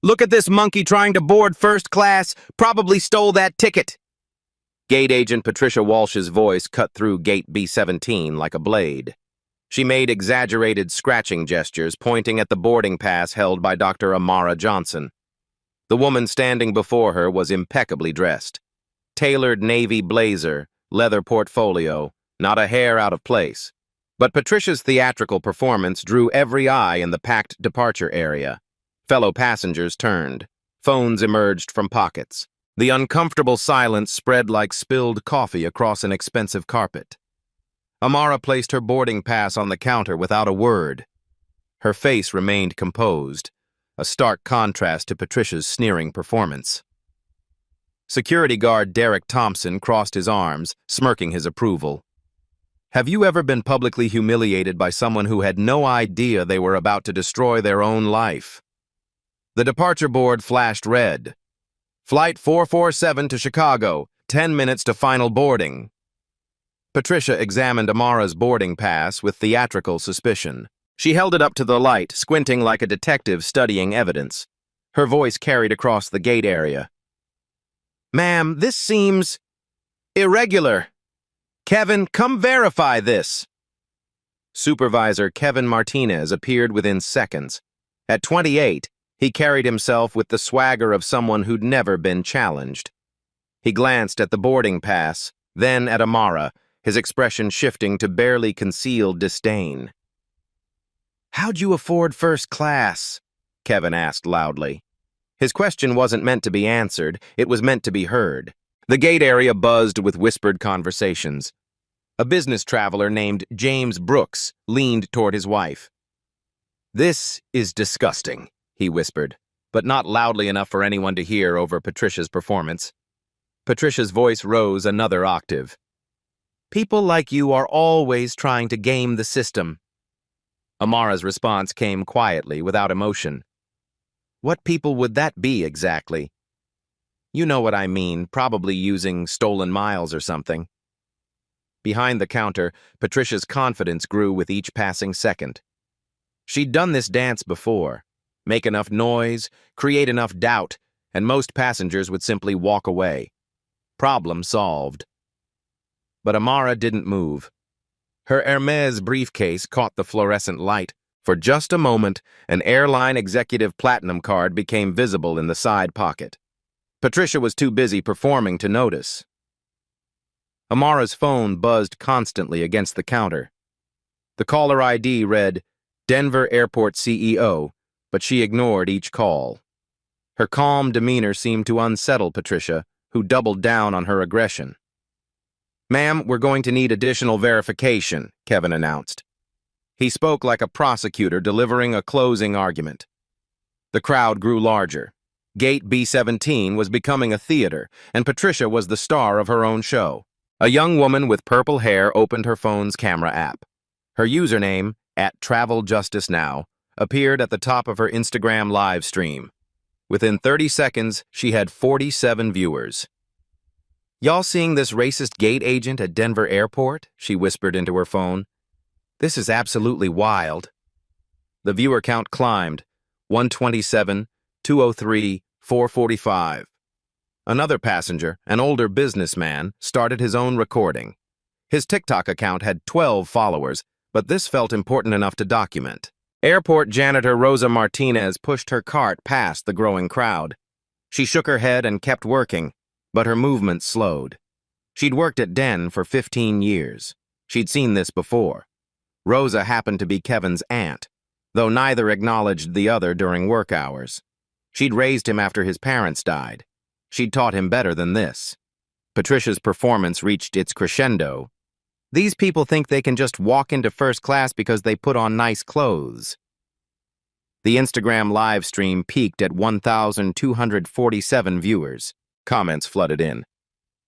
Look at this monkey trying to board first class. Probably stole that ticket. Gate agent Patricia Walsh's voice cut through gate B-17 like a blade. She made exaggerated scratching gestures, pointing at the boarding pass held by Dr. Amara Johnson. The woman standing before her was impeccably dressed. Tailored navy blazer, leather portfolio, not a hair out of place. But Patricia's theatrical performance drew every eye in the packed departure area. Fellow passengers turned. Phones emerged from pockets. The uncomfortable silence spread like spilled coffee across an expensive carpet. Amara placed her boarding pass on the counter without a word. Her face remained composed, a stark contrast to Patricia's sneering performance. Security guard Derek Thompson crossed his arms, smirking his approval. Have you ever been publicly humiliated by someone who had no idea they were about to destroy their own life? The departure board flashed red. Flight 447 to Chicago, 10 minutes to final boarding. Patricia examined Amara's boarding pass with theatrical suspicion. She held it up to the light, squinting like a detective studying evidence. Her voice carried across the gate area. Ma'am, this seems irregular. Kevin, come verify this. Supervisor Kevin Martinez appeared within seconds. At 28, he carried himself with the swagger of someone who'd never been challenged. He glanced at the boarding pass, then at Amara, his expression shifting to barely concealed disdain. How'd you afford first class? Kevin asked loudly. His question wasn't meant to be answered, it was meant to be heard. The gate area buzzed with whispered conversations. A business traveler named James Brooks leaned toward his wife. This is disgusting, he whispered, but not loudly enough for anyone to hear over Patricia's performance. Patricia's voice rose another octave. People like you are always trying to game the system. Amara's response came quietly, without emotion. What people would that be exactly? You know what I mean, probably using stolen miles or something. Behind the counter, Patricia's confidence grew with each passing second. She'd done this dance before. Make enough noise, create enough doubt, and most passengers would simply walk away. Problem solved. But Amara didn't move. Her Hermes briefcase caught the fluorescent light. For just a moment, an airline executive platinum card became visible in the side pocket. Patricia was too busy performing to notice. Amara's phone buzzed constantly against the counter. The caller ID read, Denver Airport CEO, but she ignored each call. Her calm demeanor seemed to unsettle Patricia, who doubled down on her aggression. Ma'am, we're going to need additional verification, Kevin announced. He spoke like a prosecutor delivering a closing argument. The crowd grew larger. Gate B-17 was becoming a theater, and Patricia was the star of her own show. A young woman with purple hair opened her phone's camera app. Her username, @TravelJusticeNow, appeared at the top of her Instagram live stream. Within 30 seconds, she had 47 viewers. Y'all seeing this racist gate agent at Denver Airport? She whispered into her phone. This is absolutely wild. The viewer count climbed, 127, 203, 445. Another passenger, an older businessman, started his own recording. His TikTok account had 12 followers, but this felt important enough to document. Airport janitor Rosa Martinez pushed her cart past the growing crowd. She shook her head and kept working, but her movement slowed. She'd worked at Den for 15 years. She'd seen this before. Rosa happened to be Kevin's aunt, though neither acknowledged the other during work hours. She'd raised him after his parents died. She'd taught him better than this. Patricia's performance reached its crescendo. These people think they can just walk into first class because they put on nice clothes. The Instagram live stream peaked at 1,247 viewers. Comments flooded in.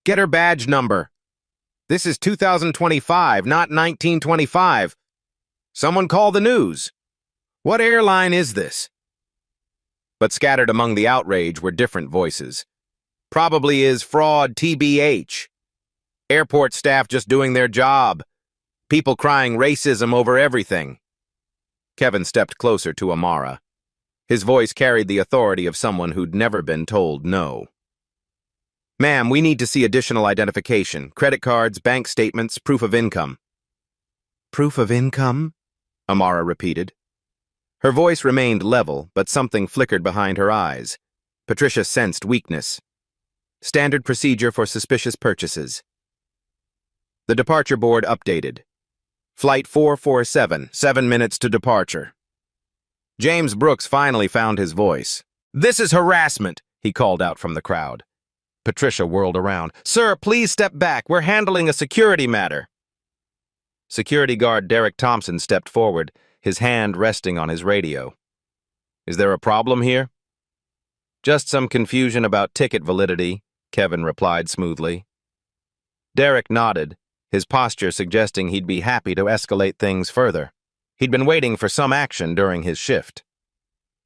Get her badge number. This is 2025, not 1925. Someone call the news. What airline is this? But scattered among the outrage were different voices. Probably is fraud, TBH. Airport staff just doing their job. People crying racism over everything. Kevin stepped closer to Amara. His voice carried the authority of someone who'd never been told no. Ma'am, we need to see additional identification, credit cards, bank statements, proof of income. Proof of income? Amara repeated. Her voice remained level, but something flickered behind her eyes. Patricia sensed weakness. Standard procedure for suspicious purchases. The departure board updated. Flight 447, 7 minutes to departure. James Brooks finally found his voice. "This is harassment," he called out from the crowd. Patricia whirled around. "Sir, please step back. We're handling a security matter." Security guard Derek Thompson stepped forward, his hand resting on his radio. "Is there a problem here?" "Just some confusion about ticket validity," Kevin replied smoothly. Derek nodded, his posture suggesting he'd be happy to escalate things further. He'd been waiting for some action during his shift.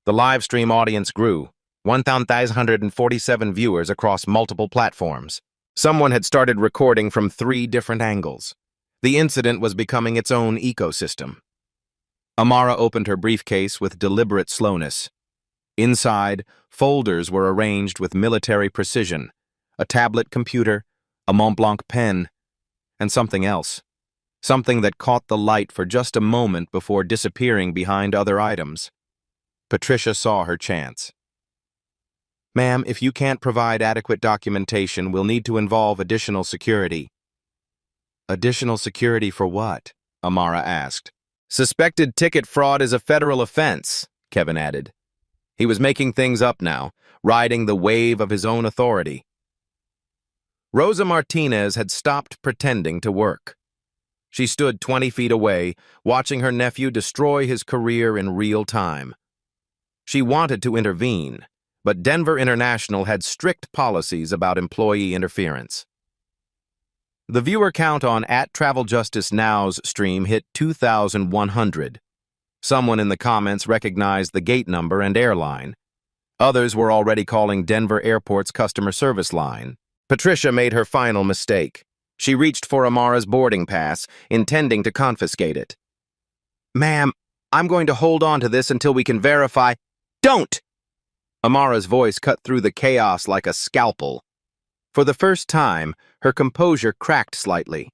The live stream audience grew, 1,547 viewers across multiple platforms. Someone had started recording from 3 different angles. The incident was becoming its own ecosystem. Amara opened her briefcase with deliberate slowness. Inside, folders were arranged with military precision, a tablet computer, a Montblanc pen, and something else. Something that caught the light for just a moment before disappearing behind other items. Patricia saw her chance. "Ma'am, if you can't provide adequate documentation, we'll need to involve additional security." "Additional security for what?" Amara asked. "Suspected ticket fraud is a federal offense," Kevin added. He was making things up now, riding the wave of his own authority. Rosa Martinez had stopped pretending to work. She stood 20 feet away, watching her nephew destroy his career in real time. She wanted to intervene, but Denver International had strict policies about employee interference. The viewer count on @TravelJusticeNow's stream hit 2,100. Someone in the comments recognized the gate number and airline. Others were already calling Denver Airport's customer service line. Patricia made her final mistake. She reached for Amara's boarding pass, intending to confiscate it. "Ma'am, I'm going to hold on to this until we can verify—" "Don't!" Amara's voice cut through the chaos like a scalpel. For the first time, her composure cracked slightly.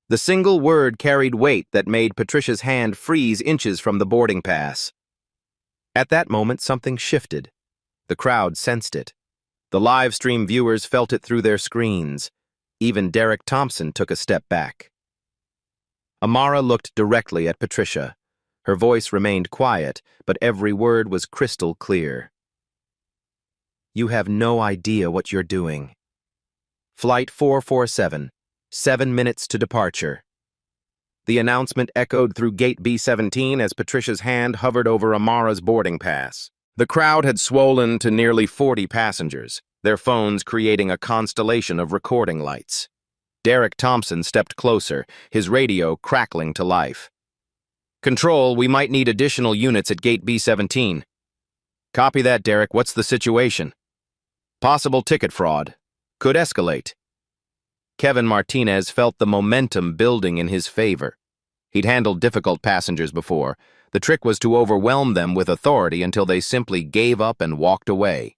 The single word carried weight that made Patricia's hand freeze inches from the boarding pass. At that moment, something shifted. The crowd sensed it. The live stream viewers felt it through their screens. Even Derek Thompson took a step back. Amara looked directly at Patricia. Her voice remained quiet, but every word was crystal clear. "You have no idea what you're doing. Flight 447, 7 minutes to departure." The announcement echoed through gate B17 as Patricia's hand hovered over Amara's boarding pass. The crowd had swollen to nearly 40 passengers, their phones creating a constellation of recording lights. Derek Thompson stepped closer, his radio crackling to life. "Control, we might need additional units at gate B17. "Copy that, Derek. What's the situation?" "Possible ticket fraud. Could escalate." Kevin Martinez felt the momentum building in his favor. He'd handled difficult passengers before. The trick was to overwhelm them with authority until they simply gave up and walked away.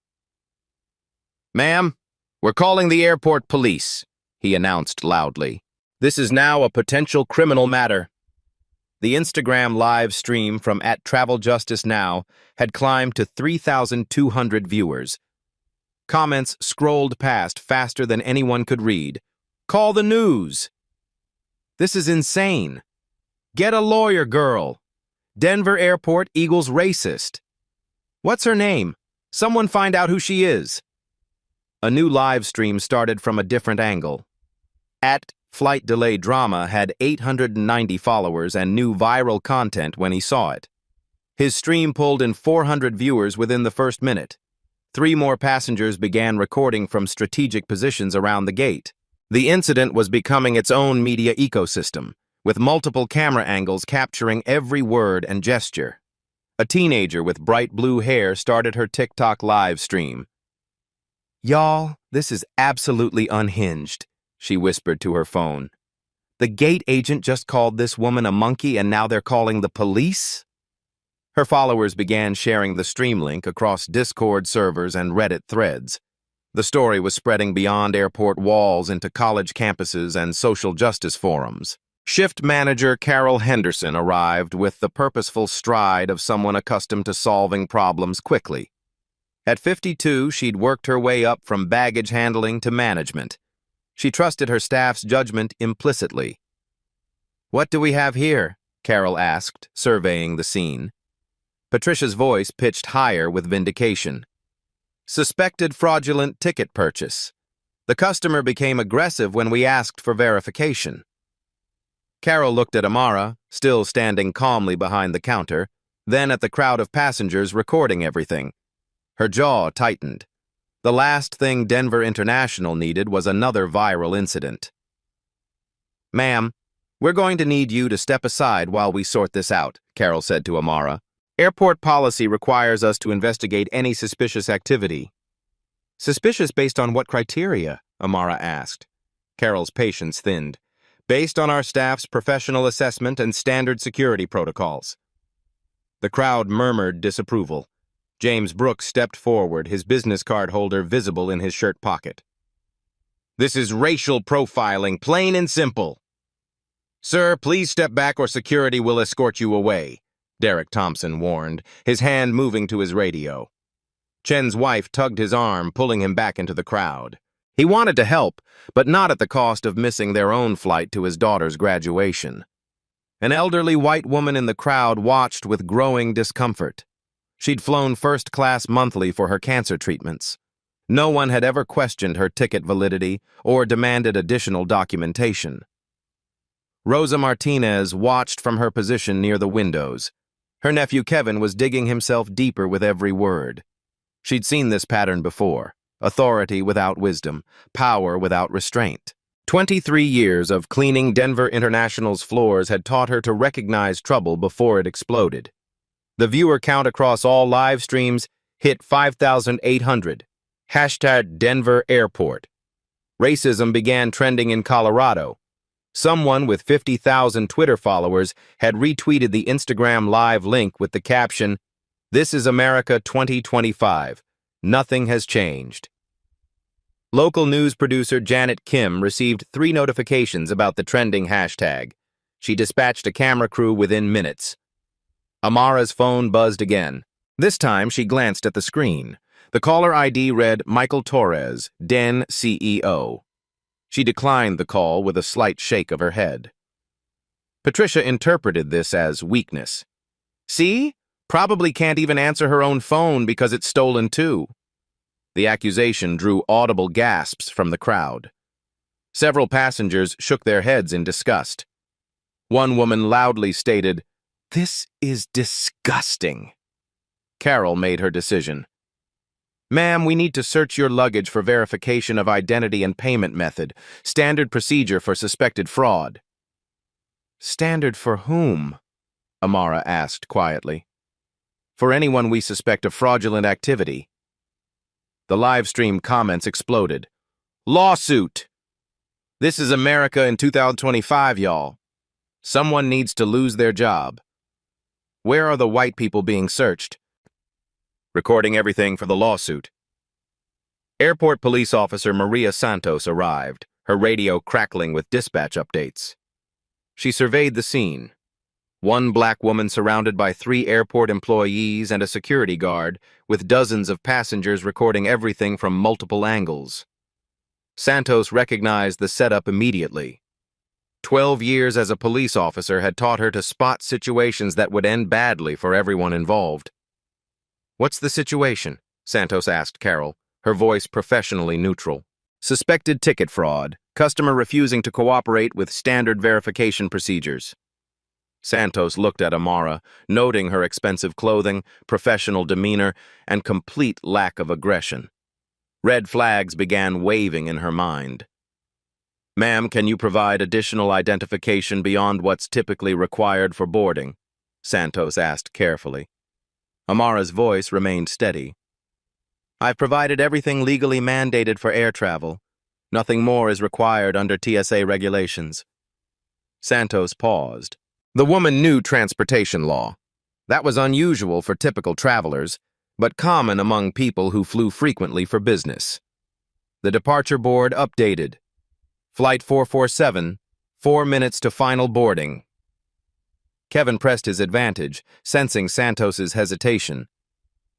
"Ma'am, we're calling the airport police," he announced loudly. "This is now a potential criminal matter." The Instagram live stream from @TravelJusticeNow had climbed to 3,200 viewers. Comments scrolled past faster than anyone could read. "Call the news." "This is insane." "Get a lawyer, girl." "Denver Airport equals racist." "What's her name? Someone find out who she is." A new live stream started from a different angle. @Flight Delay Drama had 890 followers and new viral content when he saw it. His stream pulled in 400 viewers within the first minute. 3 more passengers began recording from strategic positions around the gate. The incident was becoming its own media ecosystem, with multiple camera angles capturing every word and gesture. A teenager with bright blue hair started her TikTok live stream. "Y'all, this is absolutely unhinged," she whispered to her phone. "The gate agent just called this woman a monkey and now they're calling the police?" Her followers began sharing the stream link across Discord servers and Reddit threads. The story was spreading beyond airport walls into college campuses and social justice forums. Shift manager Carol Henderson arrived with the purposeful stride of someone accustomed to solving problems quickly. At 52, she'd worked her way up from baggage handling to management. She trusted her staff's judgment implicitly. "What do we have here?" Carol asked, surveying the scene. Patricia's voice pitched higher with vindication. "Suspected fraudulent ticket purchase. The customer became aggressive when we asked for verification." Carol looked at Amara, still standing calmly behind the counter, then at the crowd of passengers recording everything. Her jaw tightened. The last thing Denver International needed was another viral incident. "Ma'am, we're going to need you to step aside while we sort this out," Carol said to Amara. "Airport policy requires us to investigate any suspicious activity." "Suspicious based on what criteria?" Amara asked. Carol's patience thinned. "Based on our staff's professional assessment and standard security protocols." The crowd murmured disapproval. James Brooks stepped forward, his business card holder visible in his shirt pocket. "This is racial profiling, plain and simple." "Sir, please step back or security will escort you away," Derek Thompson warned, his hand moving to his radio. Chen's wife tugged his arm, pulling him back into the crowd. He wanted to help, but not at the cost of missing their own flight to his daughter's graduation. An elderly white woman in the crowd watched with growing discomfort. She'd flown first class monthly for her cancer treatments. No one had ever questioned her ticket validity or demanded additional documentation. Rosa Martinez watched from her position near the windows. Her nephew Kevin was digging himself deeper with every word. She'd seen this pattern before: authority without wisdom, power without restraint. 23 years of cleaning Denver International's floors had taught her to recognize trouble before it exploded. The viewer count across all live streams hit 5,800. #Denver Airport. Racism began trending in Colorado. Someone with 50,000 Twitter followers had retweeted the Instagram Live link with the caption, "This is America 2025. Nothing has changed." Local news producer Janet Kim received 3 notifications about the trending hashtag. She dispatched a camera crew within minutes. Amara's phone buzzed again. This time she glanced at the screen. The caller ID read Michael Torres, Den CEO. She declined the call with a slight shake of her head. Patricia interpreted this as weakness. "See? Probably can't even answer her own phone because it's stolen too." The accusation drew audible gasps from the crowd. Several passengers shook their heads in disgust. One woman loudly stated, "This is disgusting." Carol made her decision. "Ma'am, we need to search your luggage for verification of identity and payment method. Standard procedure for suspected fraud." "Standard for whom?" Amara asked quietly. "For anyone we suspect of fraudulent activity." The live stream comments exploded. "Lawsuit! This is America in 2025, y'all. Someone needs to lose their job. Where are the white people being searched?" Recording everything for the lawsuit. Airport police officer Maria Santos arrived, her radio crackling with dispatch updates. She surveyed the scene. One black woman surrounded by 3 airport employees and a security guard, with dozens of passengers recording everything from multiple angles. Santos recognized the setup immediately. 12 years as a police officer had taught her to spot situations that would end badly for everyone involved. "What's the situation?" Santos asked Carol, her voice professionally neutral. "Suspected ticket fraud, customer refusing to cooperate with standard verification procedures." Santos looked at Amara, noting her expensive clothing, professional demeanor, and complete lack of aggression. Red flags began waving in her mind. "Ma'am, can you provide additional identification beyond what's typically required for boarding?" Santos asked carefully. Amara's voice remained steady. "I've provided everything legally mandated for air travel. Nothing more is required under TSA regulations." Santos paused. The woman knew transportation law. That was unusual for typical travelers, but common among people who flew frequently for business. The departure board updated. Flight 447, 4 minutes to final boarding. Kevin pressed his advantage, sensing Santos's hesitation.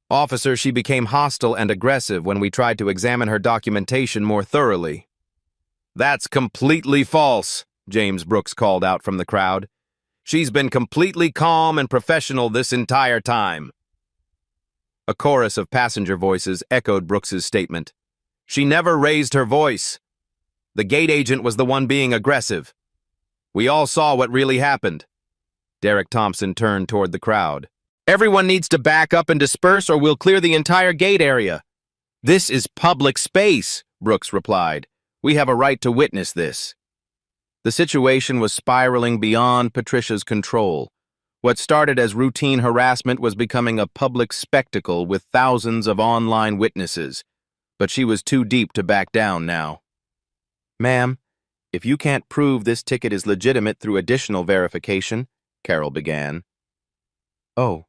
Officer, she became hostile and aggressive when we tried to examine her documentation more thoroughly. That's completely false, James Brooks called out from the crowd. She's been completely calm and professional this entire time. A chorus of passenger voices echoed Brooks's statement. She never raised her voice. The gate agent was the one being aggressive. We all saw what really happened. Derek Thompson turned toward the crowd. Everyone needs to back up and disperse or we'll clear the entire gate area. This is public space, Brooks replied. We have a right to witness this. The situation was spiraling beyond Patricia's control. What started as routine harassment was becoming a public spectacle with thousands of online witnesses. But she was too deep to back down now. Ma'am, if you can't prove this ticket is legitimate through additional verification, Carol began. Oh,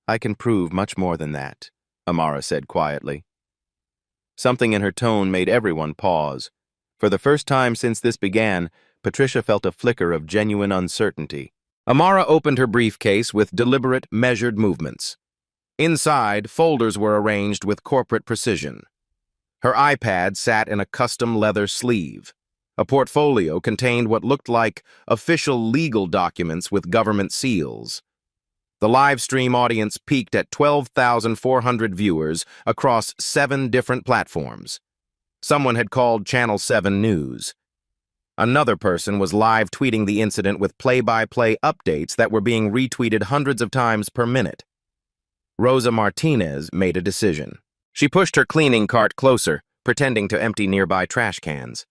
I can prove much more than that, Amara said quietly. Something in her tone made everyone pause. For the first time since this began, Patricia felt a flicker of genuine uncertainty. Amara opened her briefcase with deliberate, measured movements. Inside, folders were arranged with corporate precision. Her iPad sat in a custom leather sleeve. A portfolio contained what looked like official legal documents with government seals. The live stream audience peaked at 12,400 viewers across 7 different platforms. Someone had called Channel 7 News. Another person was live tweeting the incident with play-by-play updates that were being retweeted hundreds of times per minute. Rosa Martinez made a decision. She pushed her cleaning cart closer, pretending to empty nearby trash cans.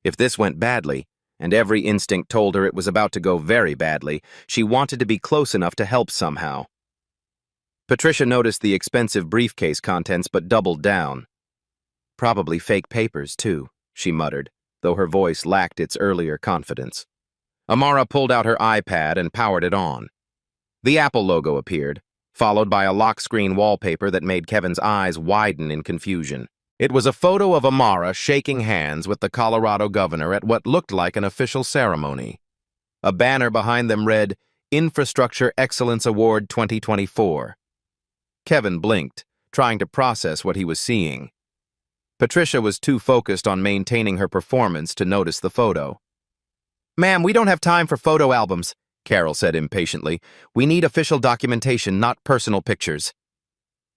If this went badly, and every instinct told her it was about to go very badly, she wanted to be close enough to help somehow. Patricia noticed the expensive briefcase contents but doubled down. Probably fake papers, too, she muttered, though her voice lacked its earlier confidence. Amara pulled out her iPad and powered it on. The Apple logo appeared, followed by a lock screen wallpaper that made Kevin's eyes widen in confusion. It was a photo of Amara shaking hands with the Colorado governor at what looked like an official ceremony. A banner behind them read, Infrastructure Excellence Award 2024. Kevin blinked, trying to process what he was seeing. Patricia was too focused on maintaining her performance to notice the photo. Ma'am, we don't have time for photo albums, Carol said impatiently. We need official documentation, not personal pictures.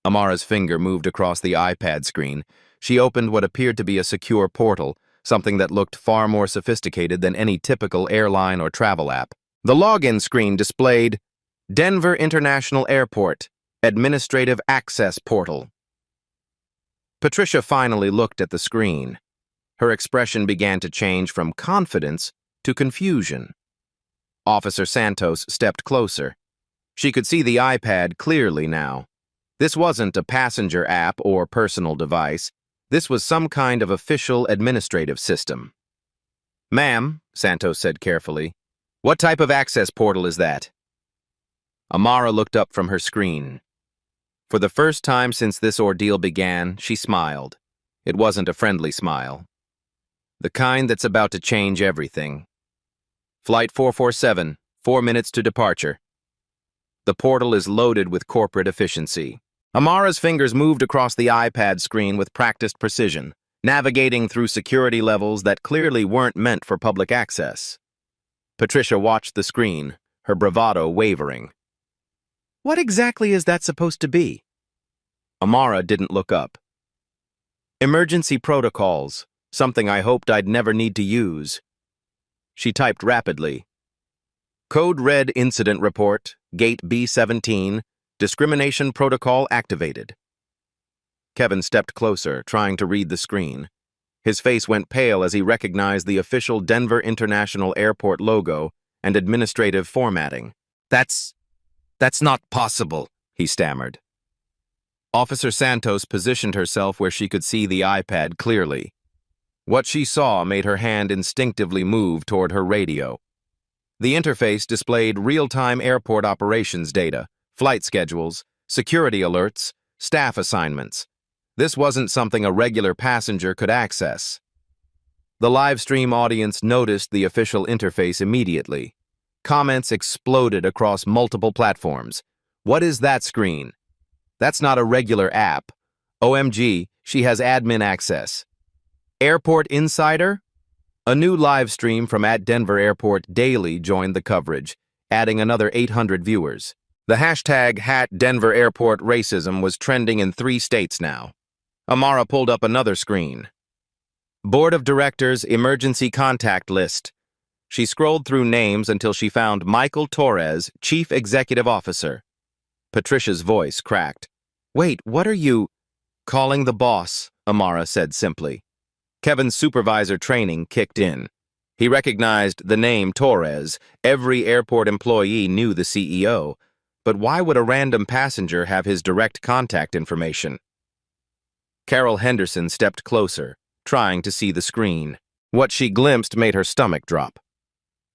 Amara's finger moved across the iPad screen. She opened what appeared to be a secure portal, something that looked far more sophisticated than any typical airline or travel app. The login screen displayed Denver International Airport, Administrative Access Portal. Patricia finally looked at the screen. Her expression began to change from confidence to confusion. Officer Santos stepped closer. She could see the iPad clearly now. This wasn't a passenger app or personal device. This was some kind of official administrative system. Ma'am, Santos said carefully, what type of access portal is that? Amara looked up from her screen. For the first time since this ordeal began, she smiled. It wasn't a friendly smile. The kind that's about to change everything. Flight 447, 4 minutes to departure. The portal is loaded with corporate efficiency. Amara's fingers moved across the iPad screen with practiced precision, navigating through security levels that clearly weren't meant for public access. Patricia watched the screen, her bravado wavering. What exactly is that supposed to be? Amara didn't look up. Emergency protocols, something I hoped I'd never need to use. She typed rapidly. Code Red Incident Report, Gate B17, Discrimination Protocol activated. Kevin stepped closer, trying to read the screen. His face went pale as he recognized the official Denver International Airport logo and administrative formatting. That's not possible, he stammered. Officer Santos positioned herself where she could see the iPad clearly. What she saw made her hand instinctively move toward her radio. The interface displayed real-time airport operations data, flight schedules, security alerts, staff assignments. This wasn't something a regular passenger could access. The live stream audience noticed the official interface immediately. Comments exploded across multiple platforms. What is that screen? That's not a regular app. OMG, she has admin access. Airport Insider? A new live stream from @Denver Airport Daily joined the coverage, adding another 800 viewers. The hashtag #DenverAirport Racism was trending in 3 states now. Amara pulled up another screen. Board of Directors Emergency Contact List. She scrolled through names until she found Michael Torres, Chief Executive Officer. Patricia's voice cracked. Wait, what are you? Calling the boss, Amara said simply. Kevin's supervisor training kicked in. He recognized the name Torres. Every airport employee knew the CEO. But why would a random passenger have his direct contact information? Carol Henderson stepped closer, trying to see the screen. What she glimpsed made her stomach drop.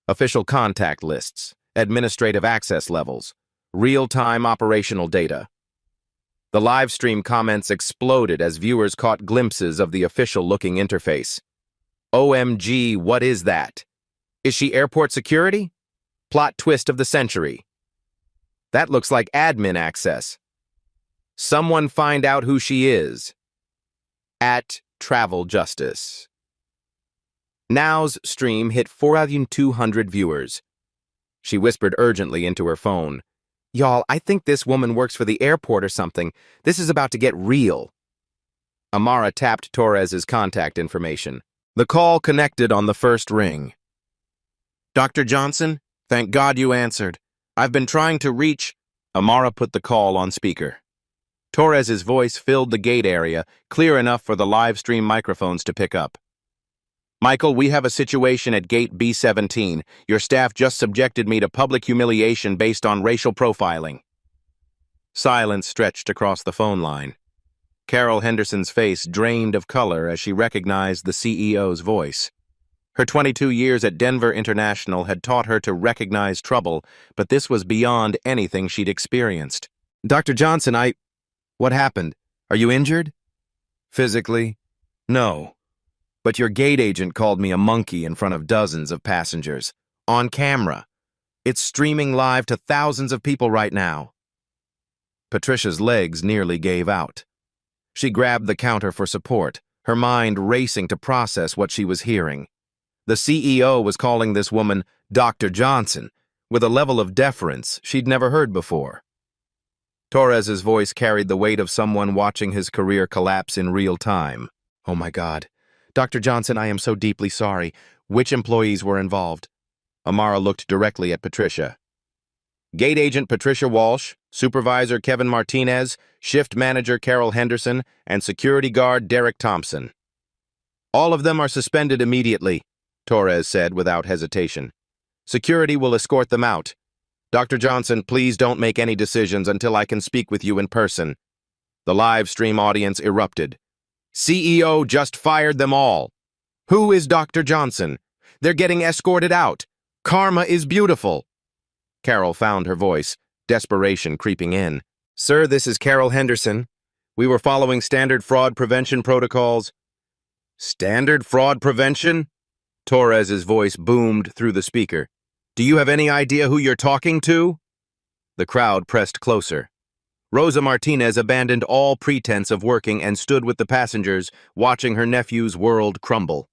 Official contact lists, administrative access levels, real-time operational data. The live stream comments exploded as viewers caught glimpses of the official-looking interface. OMG, what is that? Is she airport security? Plot twist of the century. That looks like admin access. Someone find out who she is. @Travel Justice. Now's stream hit 4,200 viewers. She whispered urgently into her phone. Y'all, I think this woman works for the airport or something. This is about to get real. Amara tapped Torres's contact information. The call connected on the first ring. Dr. Johnson, thank God you answered. I've been trying to reach... Amara put the call on speaker. Torres's voice filled the gate area, clear enough for the live stream microphones to pick up. Michael, we have a situation at gate B17. Your staff just subjected me to public humiliation based on racial profiling. Silence stretched across the phone line. Carol Henderson's face drained of color as she recognized the CEO's voice. Her 22 years at Denver International had taught her to recognize trouble, but this was beyond anything she'd experienced. Dr. Johnson, What happened? Are you injured? Physically? No. But your gate agent called me a monkey in front of dozens of passengers. On camera. It's streaming live to thousands of people right now. Patricia's legs nearly gave out. She grabbed the counter for support, her mind racing to process what she was hearing. The CEO was calling this woman Dr. Johnson, with a level of deference she'd never heard before. Torres's voice carried the weight of someone watching his career collapse in real time. Oh my God. Dr. Johnson, I am so deeply sorry. Which employees were involved? Amara looked directly at Patricia. Gate agent Patricia Walsh, supervisor Kevin Martinez, shift manager Carol Henderson, and security guard Derek Thompson. All of them are suspended immediately, Torres said without hesitation. Security will escort them out. Dr. Johnson, please don't make any decisions until I can speak with you in person. The live stream audience erupted. CEO just fired them all. Who is Dr. Johnson? They're getting escorted out. Karma is beautiful. Carol found her voice, desperation creeping in. Sir, this is Carol Henderson. We were following standard fraud prevention protocols. Standard fraud prevention? Torres's voice boomed through the speaker. Do you have any idea who you're talking to? The crowd pressed closer. Rosa Martinez abandoned all pretense of working and stood with the passengers, watching her nephew's world crumble.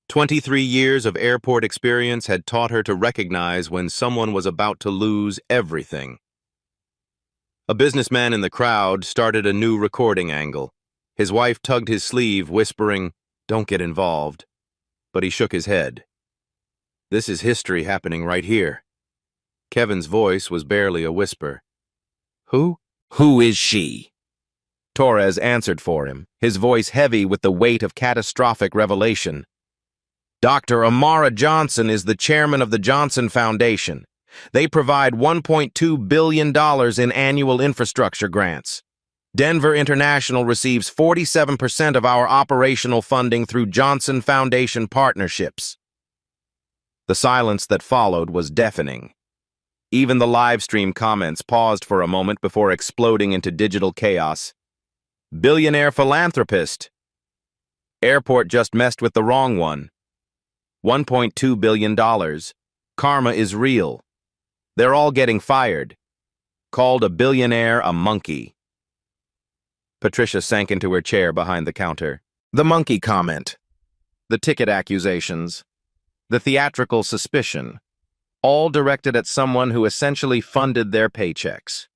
23 years of airport experience had taught her to recognize when someone was about to lose everything. A businessman in the crowd started a new recording angle. His wife tugged his sleeve, whispering, "Don't get involved." But he shook his head. This is history happening right here. Kevin's voice was barely a whisper. Who? Who is she? Torres answered for him, his voice heavy with the weight of catastrophic revelation. Dr. Amara Johnson is the chairman of the Johnson Foundation. They provide $1.2 billion in annual infrastructure grants. Denver International receives 47% of our operational funding through Johnson Foundation partnerships. The silence that followed was deafening. Even the live stream comments paused for a moment before exploding into digital chaos. Billionaire philanthropist. Airport just messed with the wrong one. $1.2 billion. Karma is real. They're all getting fired. Called a billionaire a monkey. Patricia sank into her chair behind the counter. The monkey comment. The ticket accusations. The theatrical suspicion. All directed at someone who essentially funded their paychecks.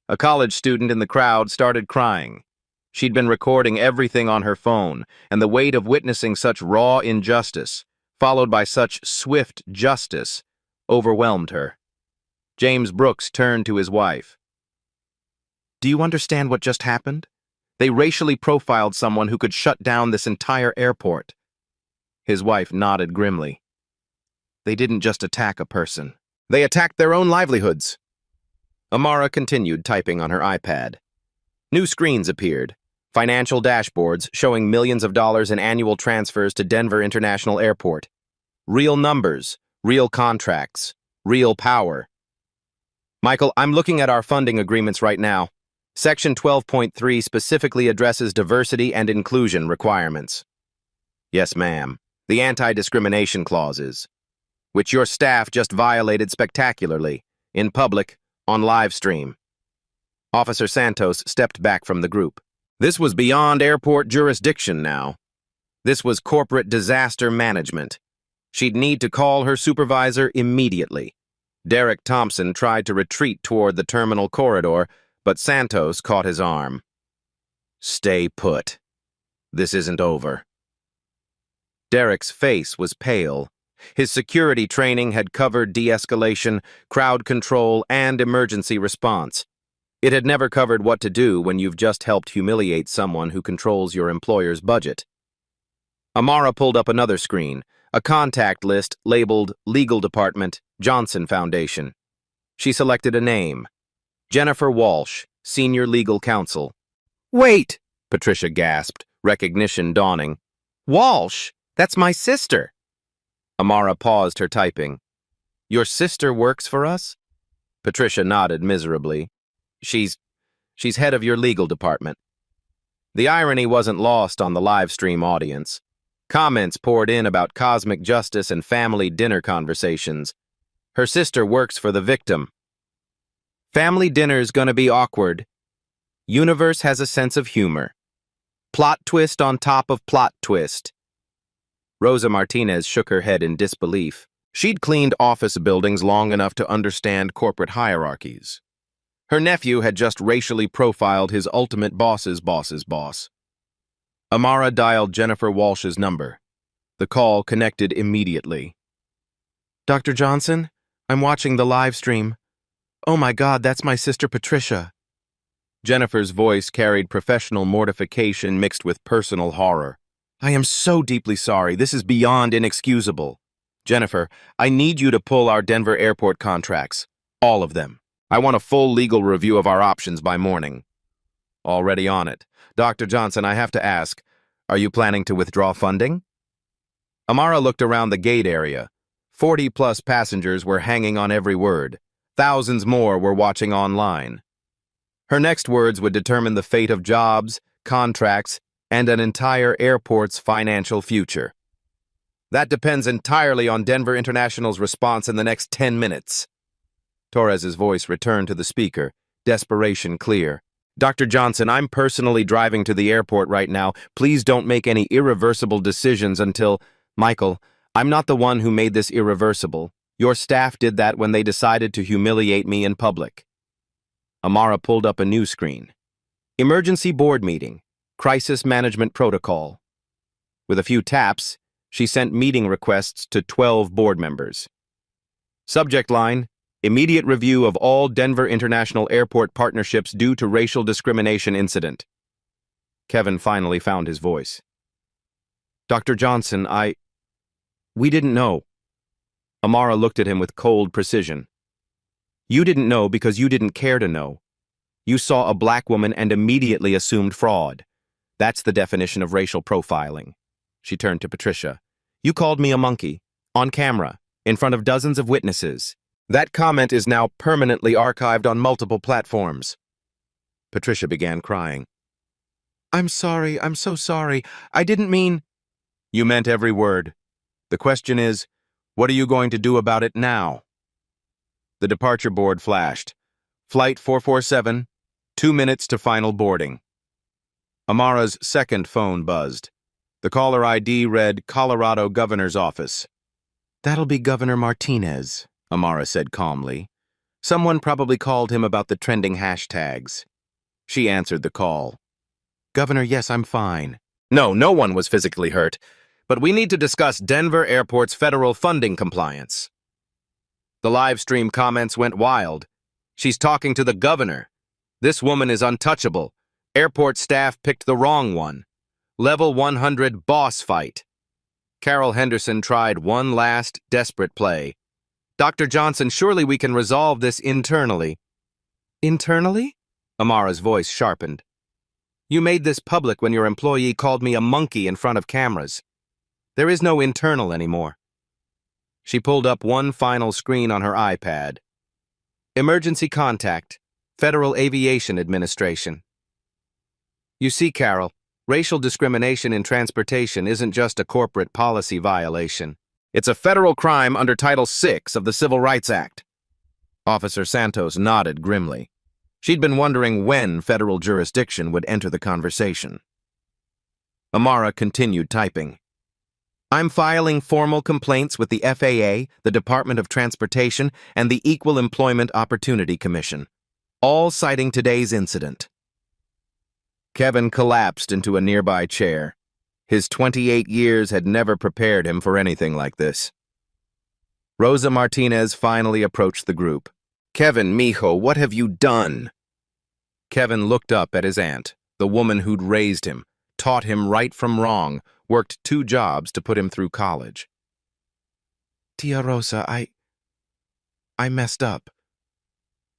A college student in the crowd started crying. She'd been recording everything on her phone, and the weight of witnessing such raw injustice, followed by such swift justice, overwhelmed her. James Brooks turned to his wife. Do you understand what just happened? They racially profiled someone who could shut down this entire airport. His wife nodded grimly. They didn't just attack a person. They attacked their own livelihoods. Amara continued typing on her iPad. New screens appeared. Financial dashboards showing millions of dollars in annual transfers to Denver International Airport. Real numbers, real contracts, real power. Michael, I'm looking at our funding agreements right now. Section 12.3 specifically addresses diversity and inclusion requirements. Yes, ma'am. The anti-discrimination clauses, which your staff just violated spectacularly, in public, on live stream. Officer Santos stepped back from the group. This was beyond airport jurisdiction now. This was corporate disaster management. She'd need to call her supervisor immediately. Derek Thompson tried to retreat toward the terminal corridor, but Santos caught his arm. Stay put. This isn't over. Derek's face was pale. His security training had covered de-escalation, crowd control, and emergency response. It had never covered what to do when you've just helped humiliate someone who controls your employer's budget. Amara pulled up another screen, a contact list labeled Legal Department, Johnson Foundation. She selected a name. Jennifer Walsh, Senior Legal Counsel. Wait, Patricia gasped, recognition dawning. Walsh? That's my sister. Amara paused her typing. Your sister works for us? Patricia nodded miserably. She's head of your legal department. The irony wasn't lost on the live stream audience. Comments poured in about cosmic justice and family dinner conversations. Her sister works for the victim. Family dinner's gonna be awkward. Universe has a sense of humor. Plot twist on top of plot twist. Rosa Martinez shook her head in disbelief. She'd cleaned office buildings long enough to understand corporate hierarchies. Her nephew had just racially profiled his ultimate boss's boss's boss. Amara dialed Jennifer Walsh's number. The call connected immediately. Dr. Johnson, I'm watching the live stream. Oh my God, that's my sister Patricia. Jennifer's voice carried professional mortification mixed with personal horror. I am so deeply sorry. This is beyond inexcusable. Jennifer, I need you to pull our Denver airport contracts. All of them. I want a full legal review of our options by morning. Already on it. Dr. Johnson, I have to ask, are you planning to withdraw funding? Amara looked around the gate area. 40-plus passengers were hanging on every word. Thousands more were watching online. Her next words would determine the fate of jobs, contracts, and an entire airport's financial future. That depends entirely on Denver International's response in the next 10 minutes. Torres's voice returned to the speaker, desperation clear. Dr. Johnson, I'm personally driving to the airport right now. Please don't make any irreversible decisions until... Michael, I'm not the one who made this irreversible. Your staff did that when they decided to humiliate me in public. Amara pulled up a new screen. Emergency board meeting. Crisis management protocol. With a few taps, she sent meeting requests to 12 board members. Subject line, immediate review of all Denver International Airport partnerships due to racial discrimination incident. Kevin finally found his voice. Dr. Johnson, we didn't know. Amara looked at him with cold precision. You didn't know because you didn't care to know. You saw a black woman and immediately assumed fraud. That's the definition of racial profiling. She turned to Patricia. You called me a monkey, on camera, in front of dozens of witnesses. That comment is now permanently archived on multiple platforms. Patricia began crying. I'm sorry, I'm so sorry. I didn't mean... You meant every word. The question is, what are you going to do about it now? The departure board flashed. Flight 447, 2 minutes to final boarding. Amara's second phone buzzed. The caller ID read Colorado Governor's Office. That'll be Governor Martinez, Amara said calmly. Someone probably called him about the trending hashtags. She answered the call. Governor, yes, I'm fine. No one was physically hurt, but we need to discuss Denver Airport's federal funding compliance. The live stream comments went wild. She's talking to the governor. This woman is untouchable. Airport staff picked the wrong one. Level 100 boss fight. Carol Henderson tried one last desperate play. Dr. Johnson, surely we can resolve this internally. Internally? Amara's voice sharpened. You made this public when your employee called me a monkey in front of cameras. There is no internal anymore. She pulled up one final screen on her iPad. Emergency contact, Federal Aviation Administration. You see, Carol, racial discrimination in transportation isn't just a corporate policy violation. It's a federal crime under Title VI of the Civil Rights Act. Officer Santos nodded grimly. She'd been wondering when federal jurisdiction would enter the conversation. Amara continued typing. I'm filing formal complaints with the FAA, the Department of Transportation, and the Equal Employment Opportunity Commission, all citing today's incident. Kevin collapsed into a nearby chair. His 28 years had never prepared him for anything like this. Rosa Martinez finally approached the group. Kevin, mijo, what have you done? Kevin looked up at his aunt, the woman who'd raised him, taught him right from wrong, worked 2 jobs to put him through college. Tia Rosa, I messed up.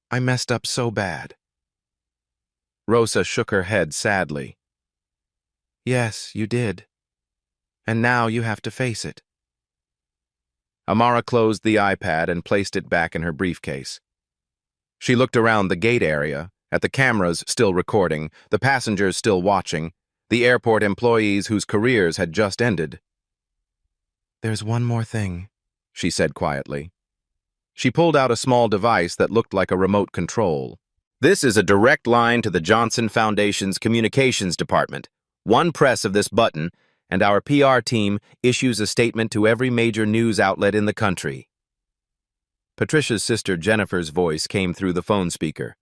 I messed up so bad. Rosa shook her head sadly. Yes, you did. And now you have to face it. Amara closed the iPad and placed it back in her briefcase. She looked around the gate area, at the cameras still recording, the passengers still watching, the airport employees whose careers had just ended. There's one more thing, she said quietly. She pulled out a small device that looked like a remote control. This is a direct line to the Johnson Foundation's communications department. One press of this button, and our PR team issues a statement to every major news outlet in the country. Patricia's sister Jennifer's voice came through the phone speaker.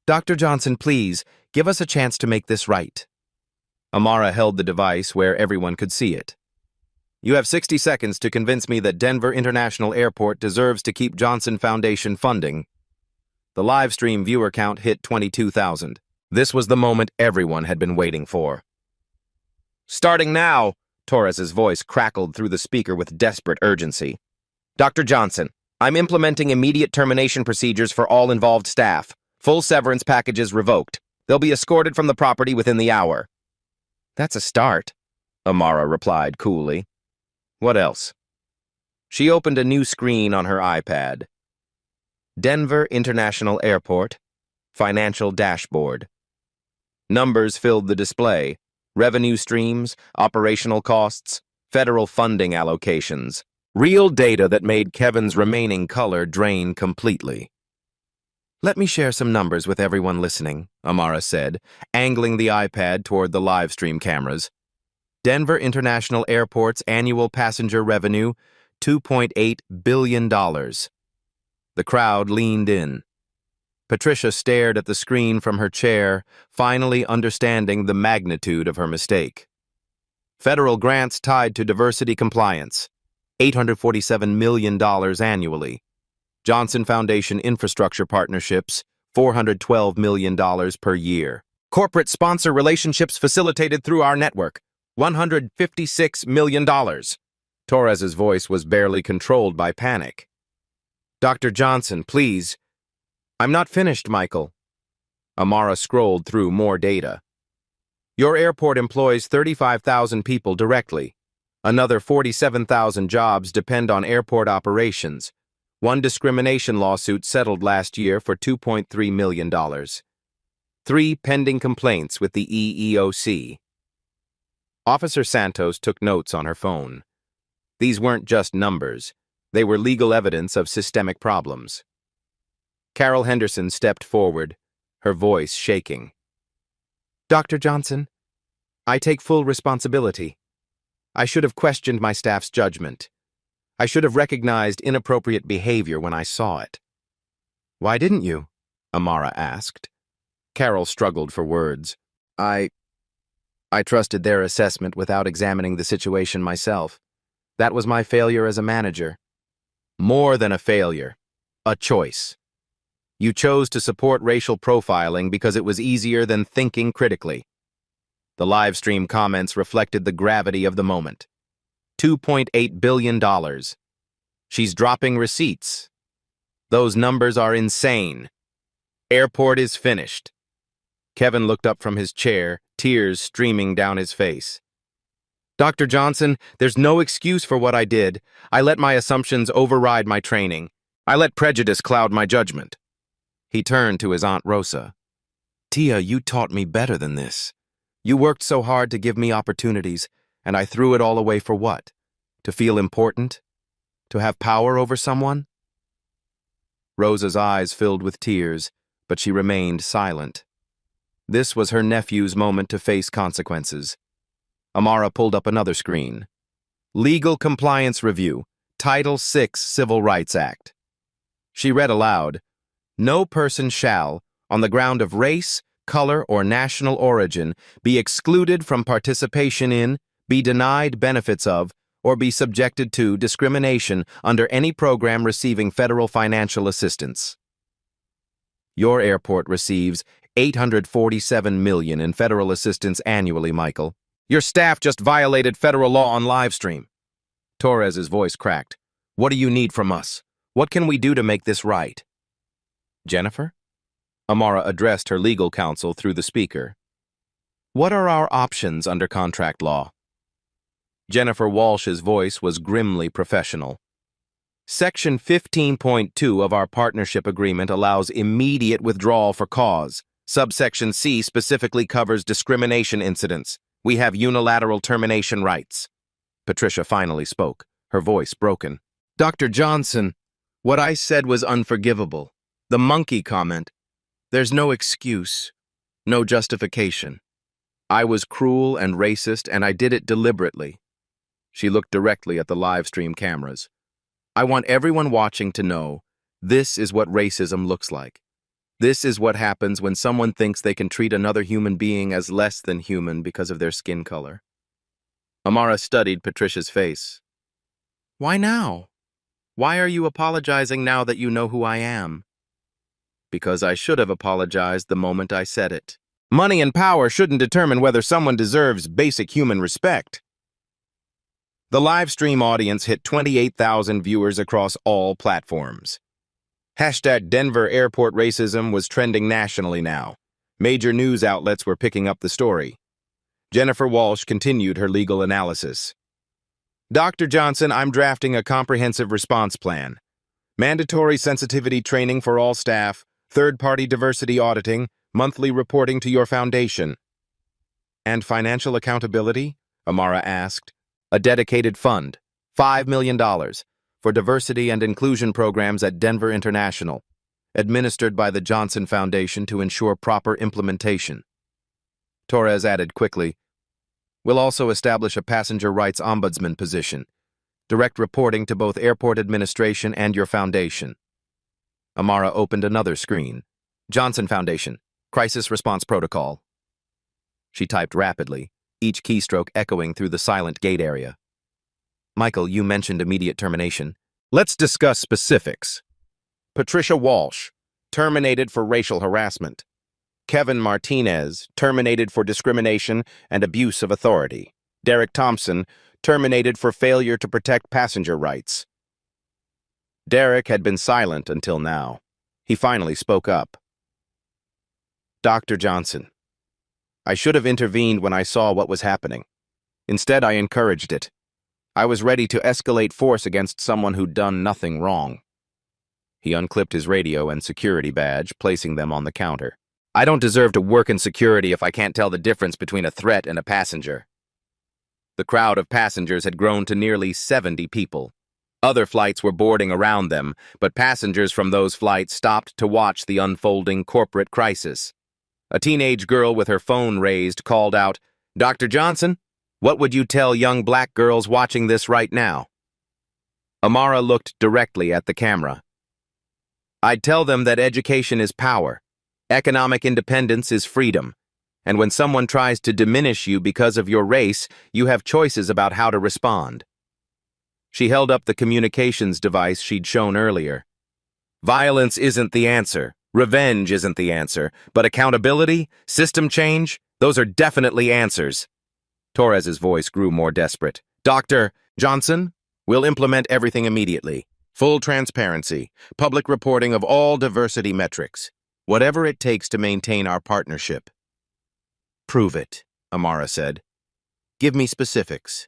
Dr. Johnson, please, give us a chance to make this right. Amara held the device where everyone could see it. You have 60 seconds to convince me that Denver International Airport deserves to keep Johnson Foundation funding. The live stream viewer count hit 22,000. This was the moment everyone had been waiting for. Starting now, Torres's voice crackled through the speaker with desperate urgency. Dr. Johnson, I'm implementing immediate termination procedures for all involved staff. Full severance packages revoked. They'll be escorted from the property within the hour. That's a start, Amara replied coolly. What else? She opened a new screen on her iPad. Denver International Airport, Financial Dashboard. Numbers filled the display. Revenue streams, operational costs, federal funding allocations. Real data that made Kevin's remaining color drain completely. Let me share some numbers with everyone listening, Amara said, angling the iPad toward the live stream cameras. Denver International Airport's annual passenger revenue, $2.8 billion. The crowd leaned in. Patricia stared at the screen from her chair, finally understanding the magnitude of her mistake. Federal grants tied to diversity compliance, $847 million annually. Johnson Foundation infrastructure partnerships, $412 million per year. Corporate sponsor relationships facilitated through our network, $156 million. Torres's voice was barely controlled by panic. Dr. Johnson, please. I'm not finished, Michael. Amara scrolled through more data. Your airport employs 35,000 people directly. Another 47,000 jobs depend on airport operations. One discrimination lawsuit settled last year for $2.3 million. 3 pending complaints with the EEOC. Officer Santos took notes on her phone. These weren't just numbers. They were legal evidence of systemic problems. Carol Henderson stepped forward, her voice shaking. Dr. Johnson, I take full responsibility. I should have questioned my staff's judgment. I should have recognized inappropriate behavior when I saw it. Why didn't you? Amara asked. Carol struggled for words. I trusted their assessment without examining the situation myself. That was my failure as a manager. More than a failure, a choice. You chose to support racial profiling because it was easier than thinking critically. The live stream comments reflected the gravity of the moment. $2.8 billion. She's dropping receipts. Those numbers are insane. Airport is finished. Kevin looked up from his chair, tears streaming down his face. Dr. Johnson, there's no excuse for what I did. I let my assumptions override my training. I let prejudice cloud my judgment. He turned to his Aunt Rosa. Tia, you taught me better than this. You worked so hard to give me opportunities, and I threw it all away for what? To feel important? To have power over someone? Rosa's eyes filled with tears, but she remained silent. This was her nephew's moment to face consequences. Amara pulled up another screen. Legal Compliance Review, Title VI Civil Rights Act. She read aloud, No person shall, on the ground of race, color, or national origin, be excluded from participation in, be denied benefits of, or be subjected to discrimination under any program receiving federal financial assistance. Your airport receives $847 million in federal assistance annually, Michael. Your staff just violated federal law on livestream. Torres's voice cracked. What do you need from us? What can we do to make this right? Jennifer? Amara addressed her legal counsel through the speaker. What are our options under contract law? Jennifer Walsh's voice was grimly professional. Section 15.2 of our partnership agreement allows immediate withdrawal for cause. Subsection C specifically covers discrimination incidents. We have unilateral termination rights. Patricia finally spoke, her voice broken. Dr. Johnson, what I said was unforgivable. The monkey comment. There's no excuse, no justification. I was cruel and racist, and I did it deliberately. She looked directly at the live stream cameras. I want everyone watching to know this is what racism looks like. This is what happens when someone thinks they can treat another human being as less than human because of their skin color. Amara studied Patricia's face. Why now? Why are you apologizing now that you know who I am? Because I should have apologized the moment I said it. Money and power shouldn't determine whether someone deserves basic human respect. The live stream audience hit 28,000 viewers across all platforms. Hashtag Denver Airport Racism was trending nationally now. Major news outlets were picking up the story. Jennifer Walsh continued her legal analysis. Dr. Johnson, I'm drafting a comprehensive response plan. Mandatory sensitivity training for all staff, third-party diversity auditing, monthly reporting to your foundation. And financial accountability? Amara asked. A dedicated fund, $5 million, for diversity and inclusion programs at Denver International, administered by the Johnson Foundation to ensure proper implementation. Torres added quickly, We'll also establish a passenger rights ombudsman position, direct reporting to both airport administration and your foundation. Amara opened another screen. Johnson Foundation, Crisis Response Protocol. She typed rapidly, each keystroke echoing through the silent gate area. Michael, you mentioned immediate termination. Let's discuss specifics. Patricia Walsh, terminated for racial harassment. Kevin Martinez, terminated for discrimination and abuse of authority. Derek Thompson, terminated for failure to protect passenger rights. Derek had been silent until now. He finally spoke up. Dr. Johnson, I should have intervened when I saw what was happening. Instead, I encouraged it. I was ready to escalate force against someone who'd done nothing wrong. He unclipped his radio and security badge, placing them on the counter. I don't deserve to work in security if I can't tell the difference between a threat and a passenger. The crowd of passengers had grown to nearly 70 people. Other flights were boarding around them, but passengers from those flights stopped to watch the unfolding corporate crisis. A teenage girl with her phone raised called out, "Dr. Johnson, what would you tell young black girls watching this right now?" Amara looked directly at the camera. "I'd tell them that education is power, economic independence is freedom, and when someone tries to diminish you because of your race, you have choices about how to respond." She held up the communications device she'd shown earlier. "Violence isn't the answer. Revenge isn't the answer. But accountability, system change, those are definitely answers." Torres's voice grew more desperate. "Dr. Johnson, we'll implement everything immediately. Full transparency, public reporting of all diversity metrics. Whatever it takes to maintain our partnership." "Prove it," Amara said. "Give me specifics."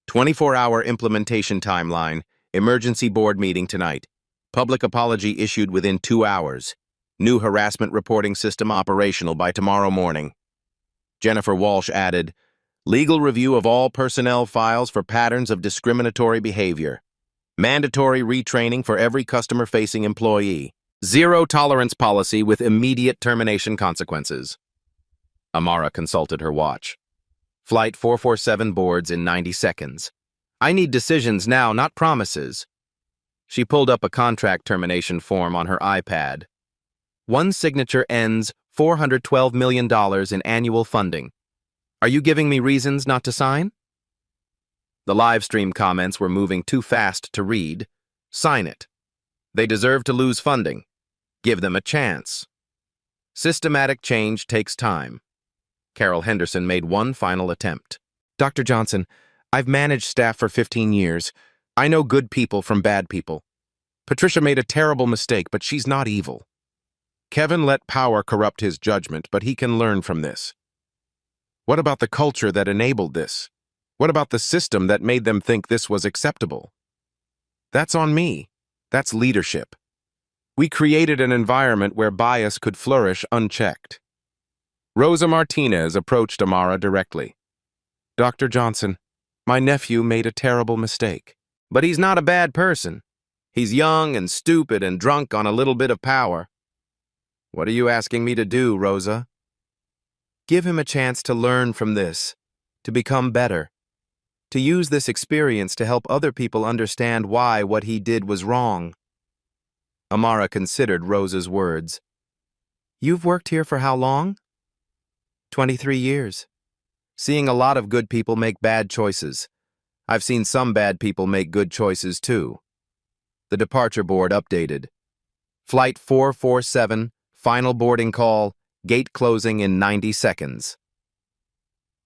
24-hour implementation timeline, emergency board meeting tonight. Public apology issued within 2 hours. New harassment reporting system operational by tomorrow morning. Jennifer Walsh added, "Legal review of all personnel files for patterns of discriminatory behavior. Mandatory retraining for every customer-facing employee. Zero tolerance policy with immediate termination consequences." Amara consulted her watch. Flight 447 boards in 90 seconds. "I need decisions now, not promises." She pulled up a contract termination form on her iPad. "One signature ends $412 million in annual funding. Are you giving me reasons not to sign?" The live stream comments were moving too fast to read. "Sign it. They deserve to lose funding. Give them a chance. Systematic change takes time." Carol Henderson made one final attempt. "Dr. Johnson, I've managed staff for 15 years. I know good people from bad people. Patricia made a terrible mistake, but she's not evil. Kevin let power corrupt his judgment, but he can learn from this. What about the culture that enabled this? What about the system that made them think this was acceptable? That's on me. That's leadership. We created an environment where bias could flourish unchecked." Rosa Martinez approached Amara directly. "Dr. Johnson, my nephew made a terrible mistake." "But he's not a bad person. He's young and stupid and drunk on a little bit of power." "What are you asking me to do, Rosa?" "Give him a chance to learn from this, to become better, to use this experience to help other people understand why what he did was wrong." Amara considered Rosa's words. "You've worked here for how long?" 23 years. Seeing a lot of good people make bad choices. I've seen some bad people make good choices too." The departure board updated. Flight 447, final boarding call, gate closing in 90 seconds.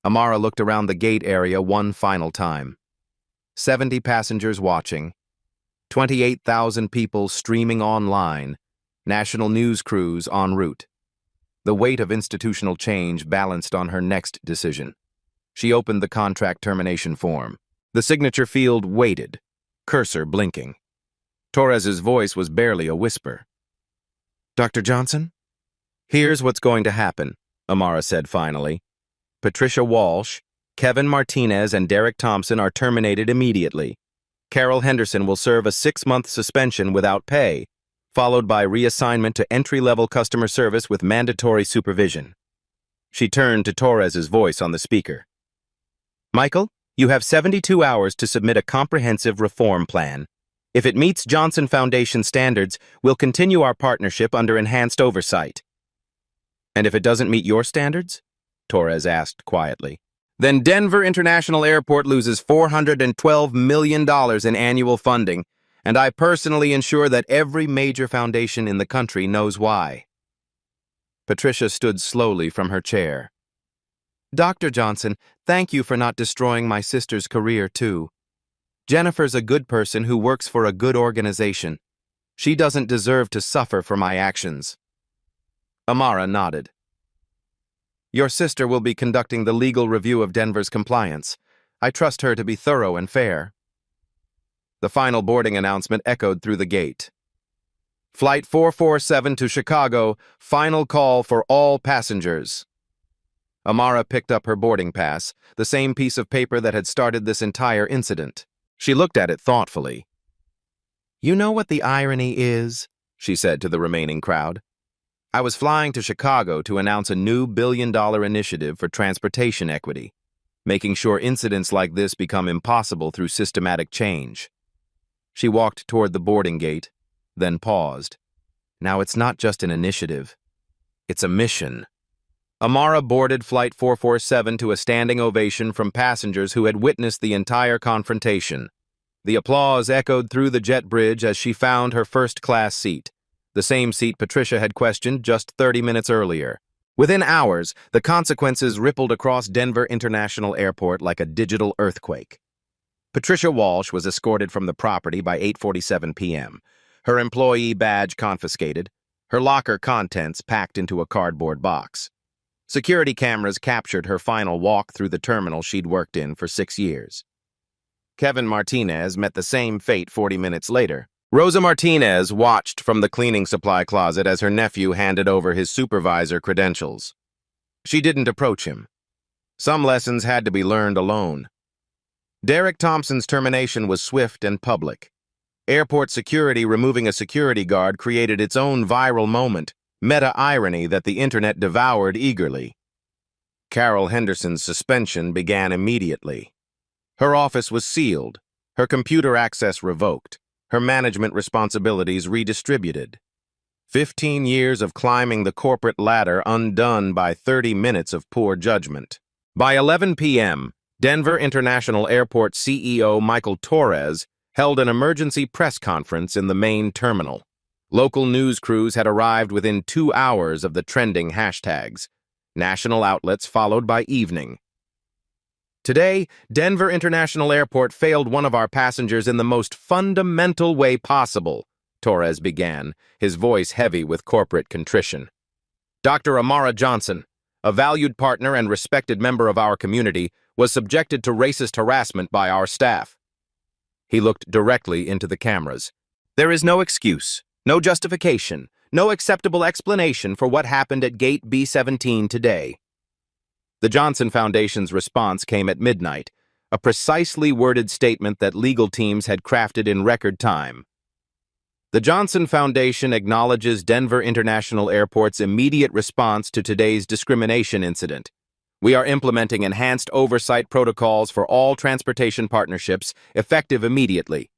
Amara looked around the gate area one final time. 70 passengers watching. 28,000 people streaming online. National news crews en route. The weight of institutional change balanced on her next decision. She opened the contract termination form. The signature field waited, cursor blinking. Torres's voice was barely a whisper. "Dr. Johnson? Here's what's going to happen," Amara said finally. "Patricia Walsh, Kevin Martinez, and Derek Thompson are terminated immediately. Carol Henderson will serve a 6-month suspension without pay, followed by reassignment to entry-level customer service with mandatory supervision." She turned to Torres's voice on the speaker. "Michael, you have 72 hours to submit a comprehensive reform plan. If it meets Johnson Foundation standards, we'll continue our partnership under enhanced oversight." "And if it doesn't meet your standards?" Torres asked quietly. "Then Denver International Airport loses $412 million in annual funding, and I personally ensure that every major foundation in the country knows why." Patricia stood slowly from her chair. "Dr. Johnson, thank you for not destroying my sister's career, too. Jennifer's a good person who works for a good organization. She doesn't deserve to suffer for my actions." Amara nodded. "Your sister will be conducting the legal review of Denver's compliance. I trust her to be thorough and fair." The final boarding announcement echoed through the gate. Flight 447 to Chicago, final call for all passengers. Amara picked up her boarding pass, the same piece of paper that had started this entire incident. She looked at it thoughtfully. "You know what the irony is?" she said to the remaining crowd. "I was flying to Chicago to announce a new billion-dollar initiative for transportation equity, making sure incidents like this become impossible through systematic change." She walked toward the boarding gate, then paused. "Now it's not just an initiative. It's a mission." Amara boarded Flight 447 to a standing ovation from passengers who had witnessed the entire confrontation. The applause echoed through the jet bridge as she found her first-class seat, the same seat Patricia had questioned just 30 minutes earlier. Within hours, the consequences rippled across Denver International Airport like a digital earthquake. Patricia Walsh was escorted from the property by 8:47 p.m., her employee badge confiscated, her locker contents packed into a cardboard box. Security cameras captured her final walk through the terminal she'd worked in for 6 years. Kevin Martinez met the same fate 40 minutes later. Rosa Martinez watched from the cleaning supply closet as her nephew handed over his supervisor credentials. She didn't approach him. Some lessons had to be learned alone. Derek Thompson's termination was swift and public. Airport security removing a security guard created its own viral moment, meta-irony that the internet devoured eagerly. Carol Henderson's suspension began immediately. Her office was sealed, her computer access revoked, her management responsibilities redistributed. 15 years of climbing the corporate ladder undone by 30 minutes of poor judgment. By 11 p.m., Denver International Airport CEO Michael Torres held an emergency press conference in the main terminal. Local news crews had arrived within 2 hours of the trending hashtags. National outlets followed by evening. "Today, Denver International Airport failed one of our passengers in the most fundamental way possible," Torres began, his voice heavy with corporate contrition. "Dr. Amara Johnson, a valued partner and respected member of our community, was subjected to racist harassment by our staff." He looked directly into the cameras. "There is no excuse, no justification, no acceptable explanation for what happened at Gate B17 today." The Johnson Foundation's response came at midnight, a precisely worded statement that legal teams had crafted in record time. The Johnson Foundation acknowledges Denver International Airport's immediate response to today's discrimination incident. "We are implementing enhanced oversight protocols for all transportation partnerships, effective immediately.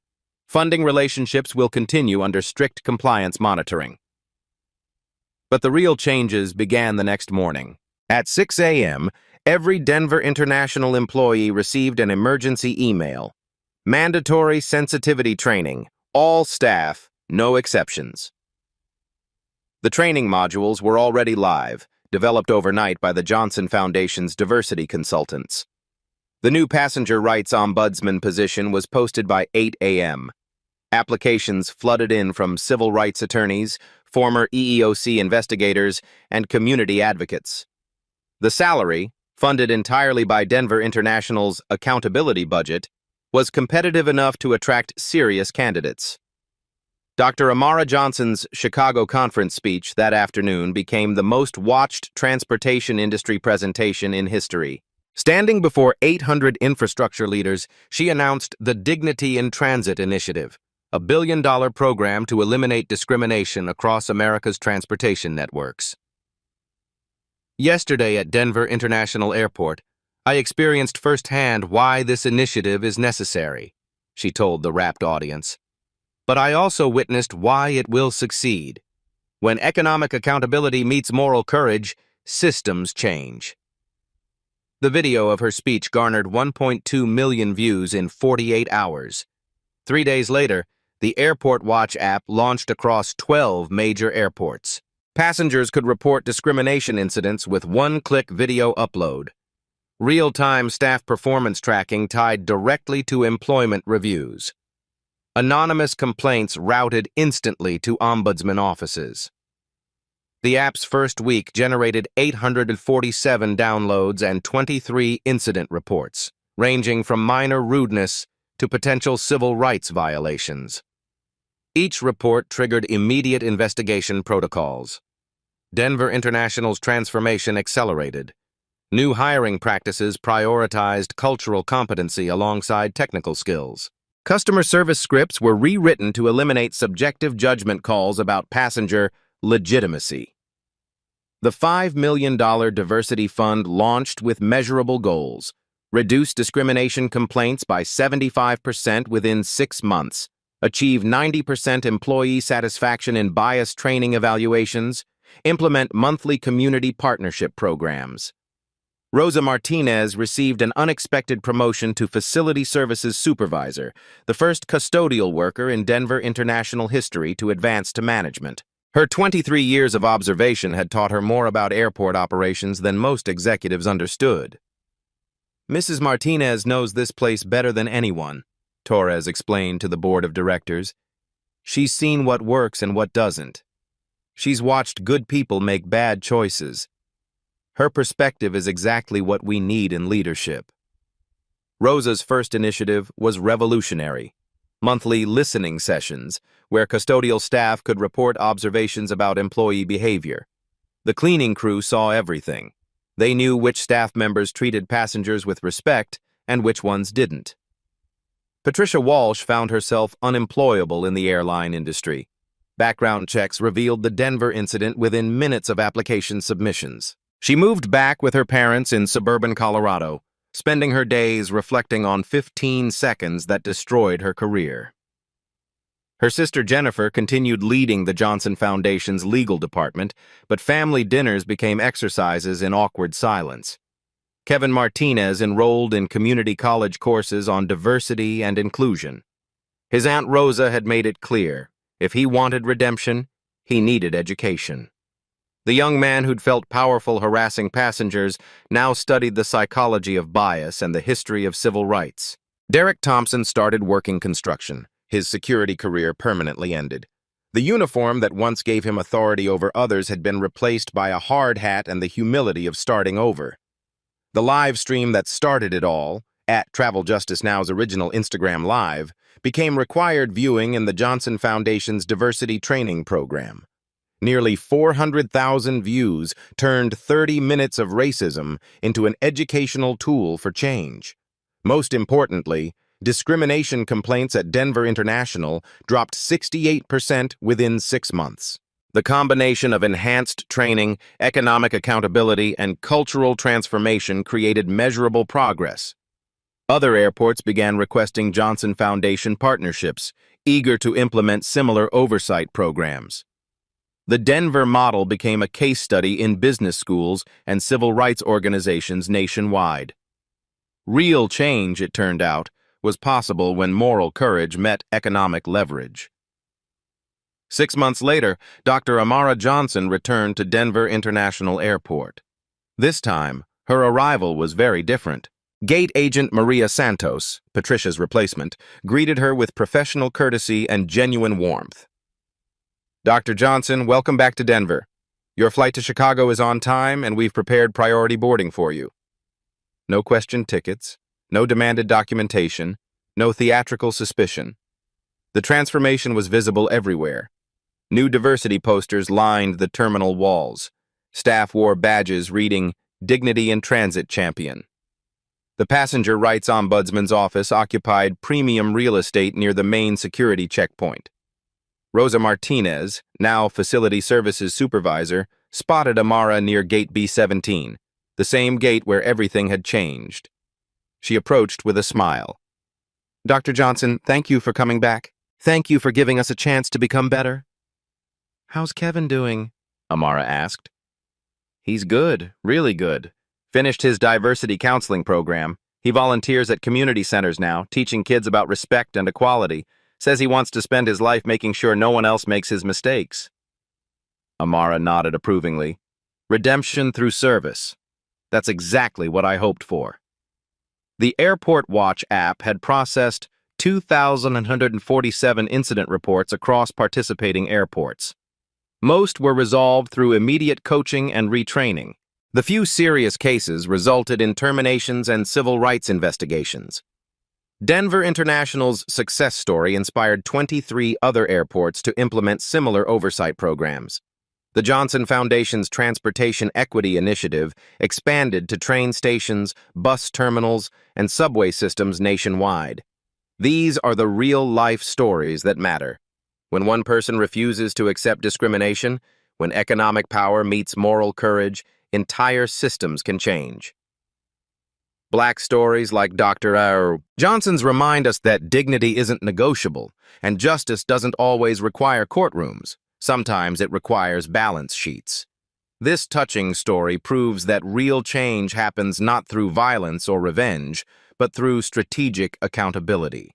Funding relationships will continue under strict compliance monitoring." But the real changes began the next morning. At 6 a.m., every Denver International employee received an emergency email. Mandatory sensitivity training, all staff, no exceptions. The training modules were already live, developed overnight by the Johnson Foundation's diversity consultants. The new passenger rights ombudsman position was posted by 8 a.m. Applications flooded in from civil rights attorneys, former EEOC investigators, and community advocates. The salary, funded entirely by Denver International's accountability budget, was competitive enough to attract serious candidates. Dr. Amara Johnson's Chicago conference speech that afternoon became the most watched transportation industry presentation in history. Standing before 800 infrastructure leaders, she announced the Dignity in Transit Initiative, a billion-dollar program to eliminate discrimination across America's transportation networks. "Yesterday at Denver International Airport, I experienced firsthand why this initiative is necessary," she told the rapt audience. "But I also witnessed why it will succeed. When economic accountability meets moral courage, systems change." The video of her speech garnered 1.2 million views in 48 hours. 3 days later, the Airport Watch app launched across 12 major airports. Passengers could report discrimination incidents with one-click video upload. Real-time staff performance tracking tied directly to employment reviews. Anonymous complaints routed instantly to ombudsman offices. The app's first week generated 847 downloads and 23 incident reports, ranging from minor rudeness to potential civil rights violations. Each report triggered immediate investigation protocols. Denver International's transformation accelerated. New hiring practices prioritized cultural competency alongside technical skills. Customer service scripts were rewritten to eliminate subjective judgment calls about passenger legitimacy. The $5 million diversity fund launched with measurable goals, reduced discrimination complaints by 75% within 6 months, achieve 90% employee satisfaction in bias training evaluations, implement monthly community partnership programs. Rosa Martinez received an unexpected promotion to Facility Services Supervisor, the first custodial worker in Denver International history to advance to management. Her 23 years of observation had taught her more about airport operations than most executives understood. Mrs. Martinez knows this place better than anyone, Torres explained to the board of directors. She's seen what works and what doesn't. She's watched good people make bad choices. Her perspective is exactly what we need in leadership. Rosa's first initiative was revolutionary. Monthly listening sessions, where custodial staff could report observations about employee behavior. The cleaning crew saw everything. They knew which staff members treated passengers with respect and which ones didn't. Patricia Walsh found herself unemployable in the airline industry. Background checks revealed the Denver incident within minutes of application submissions. She moved back with her parents in suburban Colorado, spending her days reflecting on 15 seconds that destroyed her career. Her sister Jennifer continued leading the Johnson Foundation's legal department, but family dinners became exercises in awkward silence. Kevin Martinez enrolled in community college courses on diversity and inclusion. His Aunt Rosa had made it clear, if he wanted redemption, he needed education. The young man who'd felt powerful harassing passengers now studied the psychology of bias and the history of civil rights. Derek Thompson started working construction. His security career permanently ended. The uniform that once gave him authority over others had been replaced by a hard hat and the humility of starting over. The live stream that started it all, at Travel Justice Now's original Instagram Live, became required viewing in the Johnson Foundation's diversity training program. Nearly 400,000 views turned 30 minutes of racism into an educational tool for change. Most importantly, discrimination complaints at Denver International dropped 68% within 6 months. The combination of enhanced training, economic accountability, and cultural transformation created measurable progress. Other airports began requesting Johnson Foundation partnerships, eager to implement similar oversight programs. The Denver model became a case study in business schools and civil rights organizations nationwide. Real change, it turned out, was possible when moral courage met economic leverage. 6 months later, Dr. Amara Johnson returned to Denver International Airport. This time, her arrival was very different. Gate agent Maria Santos, Patricia's replacement, greeted her with professional courtesy and genuine warmth. Dr. Johnson, welcome back to Denver. Your flight to Chicago is on time, and we've prepared priority boarding for you. No questioned tickets, no demanded documentation, no theatrical suspicion. The transformation was visible everywhere. New diversity posters lined the terminal walls. Staff wore badges reading, "Dignity in Transit Champion." The Passenger Rights Ombudsman's office occupied premium real estate near the main security checkpoint. Rosa Martinez, now Facility Services Supervisor, spotted Amara near Gate B17, the same gate where everything had changed. She approached with a smile. Dr. Johnson, thank you for coming back. Thank you for giving us a chance to become better. How's Kevin doing? Amara asked. He's good, really good. Finished his diversity counseling program. He volunteers at community centers now, teaching kids about respect and equality. Says he wants to spend his life making sure no one else makes his mistakes. Amara nodded approvingly. Redemption through service. That's exactly what I hoped for. The Airport Watch app had processed 2,147 incident reports across participating airports. Most were resolved through immediate coaching and retraining. The few serious cases resulted in terminations and civil rights investigations. Denver International's success story inspired 23 other airports to implement similar oversight programs. The Johnson Foundation's Transportation Equity Initiative expanded to train stations, bus terminals, and subway systems nationwide. These are the real-life stories that matter. When one person refuses to accept discrimination, when economic power meets moral courage, entire systems can change. Black stories like Dr. Johnson's remind us that dignity isn't negotiable, and justice doesn't always require courtrooms. Sometimes it requires balance sheets. This touching story proves that real change happens not through violence or revenge, but through strategic accountability.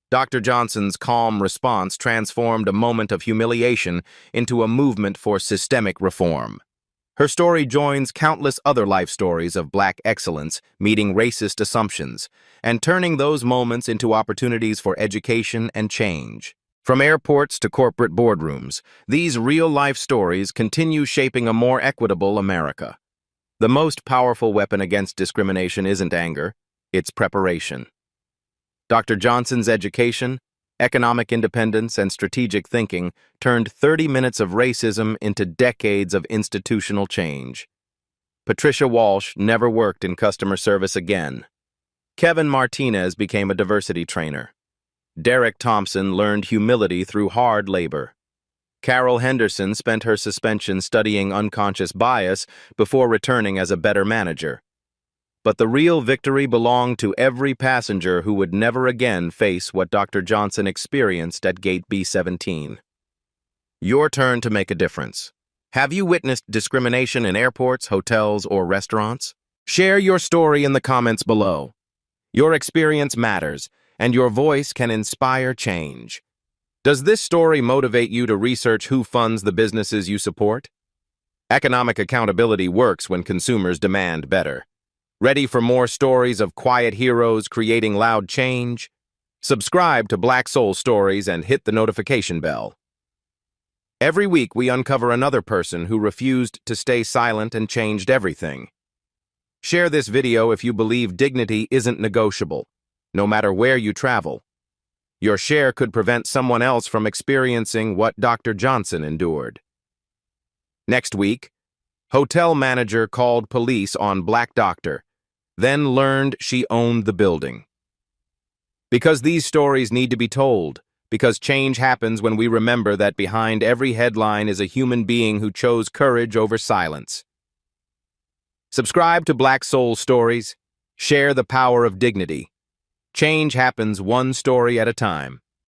Dr. Johnson's calm response transformed a moment of humiliation into a movement for systemic reform. Her story joins countless other life stories of Black excellence meeting racist assumptions and turning those moments into opportunities for education and change. From airports to corporate boardrooms, these real-life stories continue shaping a more equitable America. The most powerful weapon against discrimination isn't anger, it's preparation. Dr. Johnson's education, economic independence, and strategic thinking turned 30 minutes of racism into decades of institutional change. Patricia Walsh never worked in customer service again. Kevin Martinez became a diversity trainer. Derek Thompson learned humility through hard labor. Carol Henderson spent her suspension studying unconscious bias before returning as a better manager. But the real victory belonged to every passenger who would never again face what Dr. Johnson experienced at Gate B-17. Your turn to make a difference. Have you witnessed discrimination in airports, hotels, or restaurants? Share your story in the comments below. Your experience matters, and your voice can inspire change. Does this story motivate you to research who funds the businesses you support? Economic accountability works when consumers demand better. Ready for more stories of quiet heroes creating loud change? Subscribe to Black Soul Stories and hit the notification bell. Every week we uncover another person who refused to stay silent and changed everything. Share this video if you believe dignity isn't negotiable, no matter where you travel. Your share could prevent someone else from experiencing what Dr. Johnson endured. Next week, hotel manager called police on Black doctor, then learned she owned the building. Because these stories need to be told, because change happens when we remember that behind every headline is a human being who chose courage over silence. Subscribe to Black Soul Stories. Share the power of dignity. Change happens one story at a time.